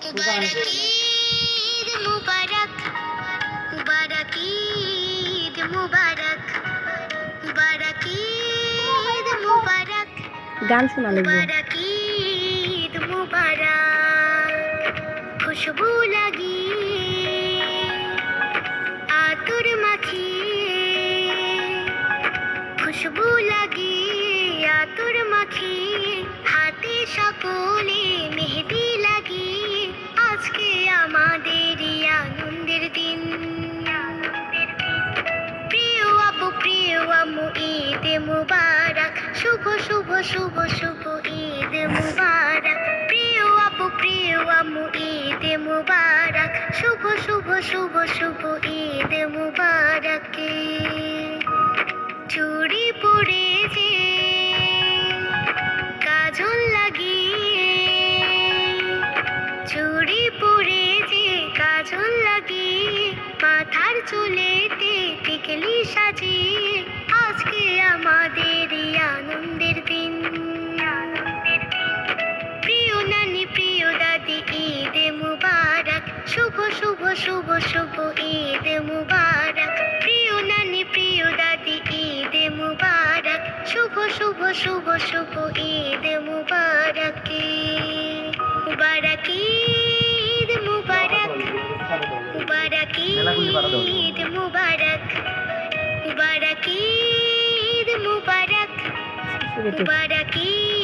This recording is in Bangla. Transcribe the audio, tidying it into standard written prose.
মুবারক ঈদ মুবারক, মুবারক ঈদ মুবারক, মুবারক ঈদ মুবারক, গান শোনা লাগবে। মুবারক ঈদ মুবারক, খুশবু লাগিয়ে আতর মাখিয়ে, খুশবু লাগিয়ে আতর মাখিয়ে, হাতে সকলে মেহেদি লাগিয়ে, আজকে আমাদের আনন্দের দিন। প্রিয় আব্বু প্রিয় আম্মু ঈদ মুবারক, শুভ শুভ শুভ শুভ ঈদ মুবারক। প্রিয় আব্বু প্রিয় আম্মু ঈদ মুবারক, শুভ শুভ শুভ শুভ ঈদ মুবারক। চুড়ি পড়েছে কাজল লাগিয়ে, চুড়ি পড়েছে কাজল লাগিয়ে, মাথার চুলেতে টিকলি সাজিয়ে, আজকে আমাদের আনন্দের দিন। প্রিয় নানি প্রিয় দাদি ঈদ মুবারক, শুভ শুভ শুভ শুভ ঈদ মুবারক। প্রিয় নানি প্রিয় দাদি ঈদ মুবারক, শুভ শুভ শুভ শুভ ঈদ মুবারক। মুবারক ঈদ মুবারক, মুবারক ঈদ মুবারক, মুবারক ঈদ মুবারক, মুবারক ঈদ